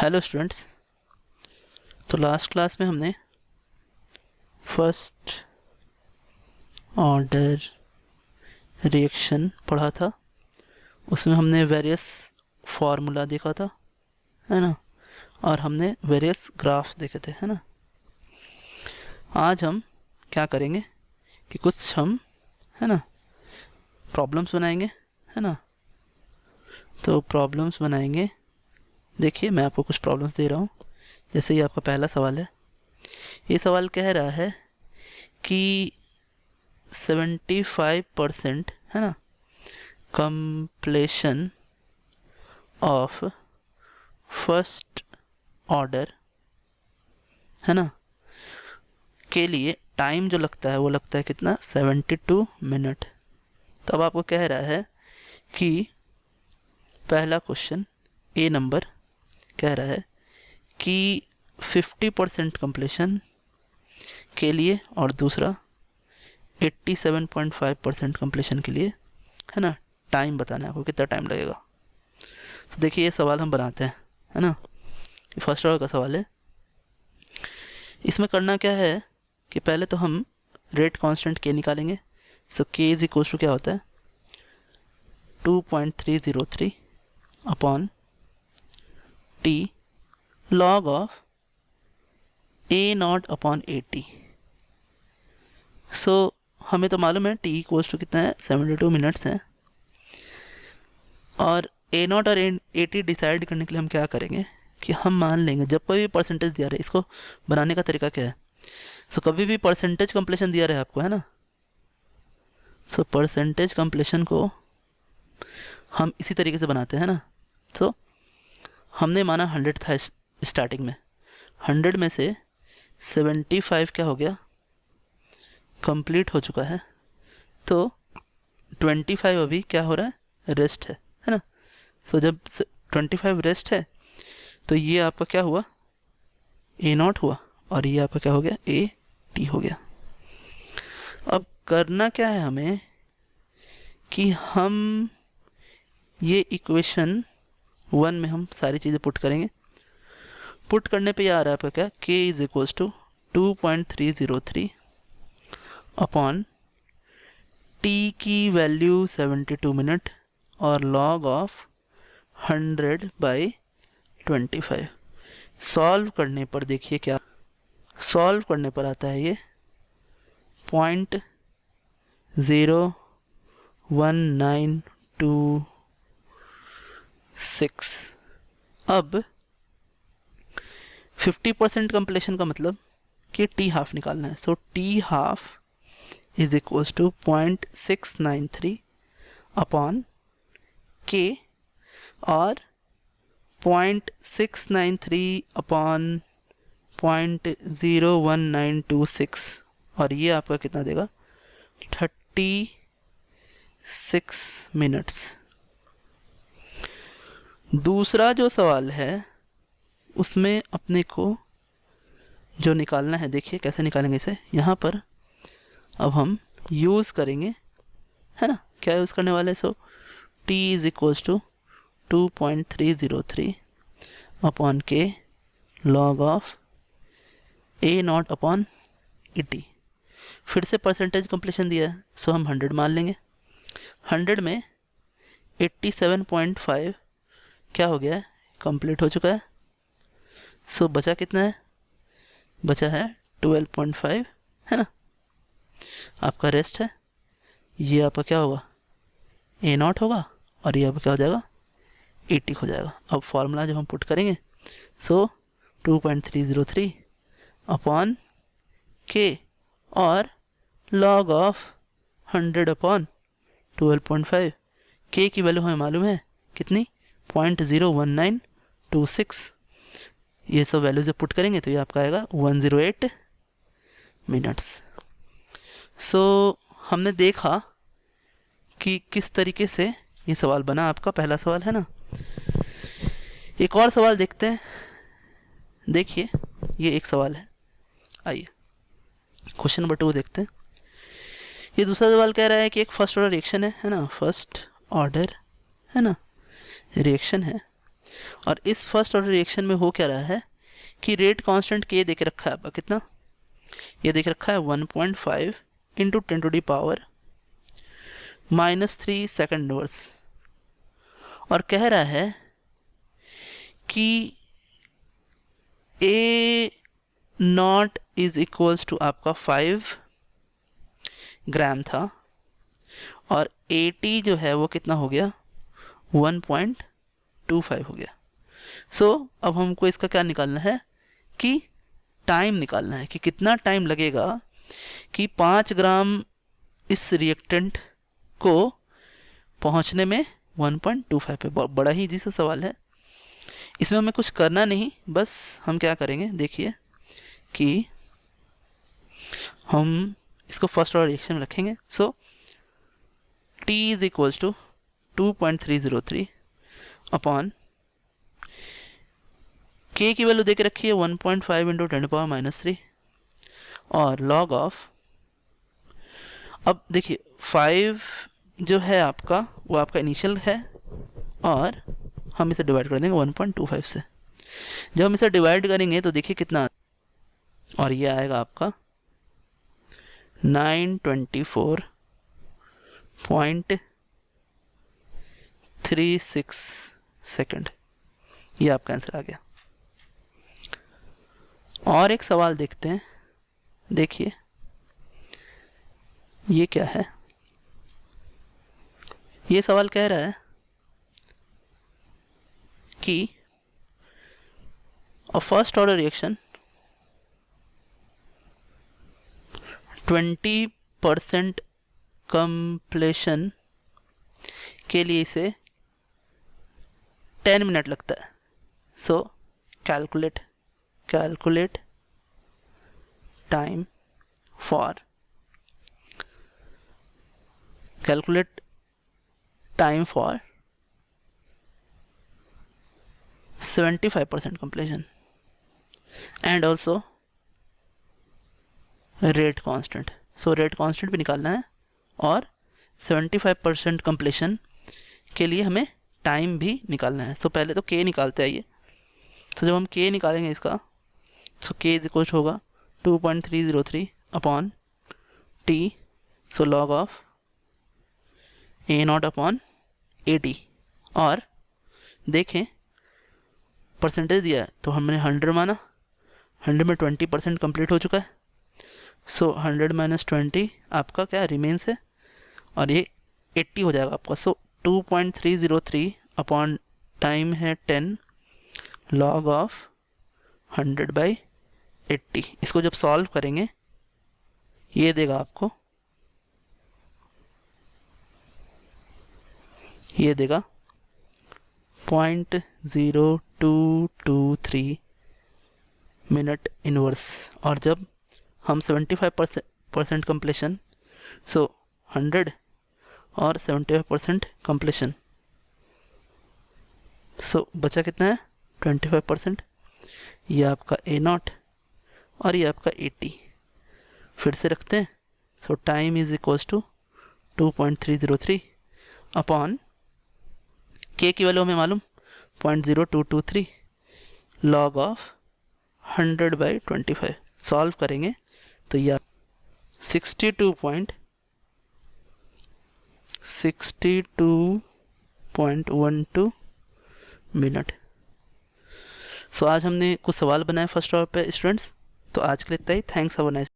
Hello students. तो last class में हमने फर्स्ट ऑर्डर रिएक्शन पढ़ा था। उसमें हमने वेरियस फार्मूला देखा था, है ना, और हमने वेरियस ग्राफ्स देखे थे, है ना। आज हम क्या करेंगे कि कुछ हम, है ना, प्रॉब्लम्स बनाएंगे, है ना। तो प्रॉब्लम्स बनाएंगे। देखिए, मैं आपको कुछ प्रॉब्लम्स दे रहा हूँ। जैसे ये आपका पहला सवाल है। ये सवाल कह रहा है कि 75%, है ना, कंप्लीशन ऑफ फर्स्ट ऑर्डर, है ना, के लिए टाइम जो लगता है वो लगता है कितना, 72 मिनट। तो अब आपको कह रहा है कि पहला क्वेश्चन ए नंबर कह रहा है कि 50% कंप्लीशन के लिए और दूसरा 87.5% कंप्लीशन के लिए, है ना, टाइम बताना है आपको, कितना टाइम लगेगा। तो देखिए, ये सवाल हम बनाते हैं, है ना। ये फर्स्ट ऑर्डर का सवाल है। इसमें करना क्या है कि पहले तो हम रेट कांस्टेंट के निकालेंगे। सो के इज इक्वल टू क्या होता है, 2.303 upon T log of A naught upon 80। सो हमें तो मालूम है टी इक्वल्स टू कितना है, 72 मिनट्स है। और ए नॉट और 80 डिसाइड करने के लिए हम क्या करेंगे कि हम मान लेंगे, जब कोई भी परसेंटेज दिया रहे, इसको बनाने का तरीका क्या है। सो कभी भी परसेंटेज कंप्लीशन दिया रहे आपको, है ना, सो परसेंटेज कंप्लीशन को हम इसी तरीके से बनाते हैं ना। सो हमने माना 100 था स्टार्टिंग में, 100 में से 75 क्या हो गया, कंप्लीट हो चुका है। तो 25 अभी क्या हो रहा है, रेस्ट है ना। सो जब 25 रेस्ट है तो ये आपका क्या हुआ, ए नॉट हुआ, और ये आपका क्या हो गया, ए टी हो गया। अब करना क्या है हमें कि हम ये इक्वेशन 1 में हम सारी चीज़ें पुट करेंगे। पुट करने पे ये आ रहा है आपका क्या, k is equals to 2.303 upon T की वैल्यू 72 मिनट और लॉग ऑफ 100/25। सॉल्व करने पर देखिए क्या, सॉल्व करने पर आता है ये 0.01926। अब 50% कंप्लीशन का मतलब कि टी हाफ निकालना है। So T half is equals to 0.693 upon K, और 0.693 अपॉन 0.01926, और ये आपका कितना देगा, 36 मिनट्स। दूसरा जो सवाल है उसमें अपने को जो निकालना है, देखिए कैसे निकालेंगे इसे। यहाँ पर अब हम यूज़ करेंगे, है ना, क्या यूज़ करने वाले। So T is equals to 2.303 upon K log of A naught upon 80। फिर से परसेंटेज कंप्लीशन दिया है, सो हम 100 मान लेंगे। 100 में 87.5 क्या हो गया है, कंप्लीट हो चुका है। सो बचा कितना है, बचा है 12.5, है ना, आपका रेस्ट है। ये आपका क्या होगा, ए नॉट होगा, और ये आपका क्या हो जाएगा, 80 हो जाएगा। अब फॉर्मूला जब हम पुट करेंगे, सो 2.303 अपॉन के और लॉग ऑफ 100 अपॉन 12.5। के की वैल्यू हमें मालूम है कितनी, 0.01926। ये सब वैल्यू जब पुट करेंगे तो ये आपका आएगा 108 मिनट्स। सो हमने देखा कि किस तरीके से ये सवाल बना, आपका पहला सवाल, है ना। एक और सवाल देखते हैं। देखिए, ये एक सवाल है, आइए क्वेश्चन नंबर 2 देखते हैं। ये दूसरा सवाल कह रहा है कि एक फर्स्ट ऑर्डर रिएक्शन है ना, फर्स्ट ऑर्डर, है ना, रिएक्शन है, और इस फर्स्ट ऑर्डर रिएक्शन में हो क्या रहा है कि रेट कांस्टेंट के दे के रखा है आपका कितना, ये देख रखा है 1.5 इंटू 10⁻³ सेकंड इनवर्स, और कह रहा है कि ए नॉट इज इक्वल्स टू आपका 5 ग्राम था, और AT जो है वो कितना हो गया 1.25 हो गया। सो अब हमको इसका क्या निकालना है कि टाइम निकालना है कि कितना टाइम लगेगा कि 5 ग्राम इस रिएक्टेंट को पहुंचने में 1.25 पे। बड़ा ही इजी सा सवाल है, इसमें हमें कुछ करना नहीं, बस हम क्या करेंगे देखिए कि हम इसको फर्स्ट ऑर्डर रिएक्शन में रखेंगे। So T is equals to 2.303 upon K की वैल्यू देके रखी है 1.5 इंटू 10⁻³ और लॉग ऑफ, अब देखिए 5 जो है आपका वो आपका इनिशियल है, और हम इसे डिवाइड कर देंगे 1.25 से। जब हम इसे डिवाइड करेंगे तो देखिए कितना, और ये आएगा आपका 924.36 सेकंड, ये आपका आंसर आ गया। और एक सवाल देखते हैं, देखिए ये क्या है। ये सवाल कह रहा है कि a first order reaction 20% completion के लिए इसे 10 मिनट लगता है। सो calculate time for 75% completion and also rate constant. So rate constant भी निकालना है और 75% कंप्लीशन के लिए हमें टाइम भी निकालना है। सो पहले तो के निकालते आइए। तो जब हम के निकालेंगे इसका, सो के इज इक्वल होगा 2.303 upon T, so log of A0 upon AT, और देखें परसेंटेज दिया है तो हमने 100 माना, 100 में 20% कंप्लीट हो चुका है। सो 100 माइनस 20 आपका क्या रिमेन्स है, और ये 80 हो जाएगा आपका। सो 2.303 अपॉन टाइम है 10 लॉग ऑफ 100/80। इसको जब सॉल्व करेंगे ये देगा आपको, ये देगा 0.0223 मिनट इनवर्स। और जब हम 75% कंप्लीशन, सो 100 और 75% कंप्लीशन, सो बचा कितना है 25%। ये आपका A0 और ये आपका 80 फिर से रखते हैं। So time is equals to 2.303 upon K की वैल्यू हमें मालूम 0.0223 लॉग ऑफ 100/25। सॉल्व करेंगे तो ये 62.12 मिनट। सो आज हमने कुछ सवाल बनाए फर्स्ट ऑर्डर पे स्टूडेंट्स। तो आज के लिए इतना ही। Thanks for nice.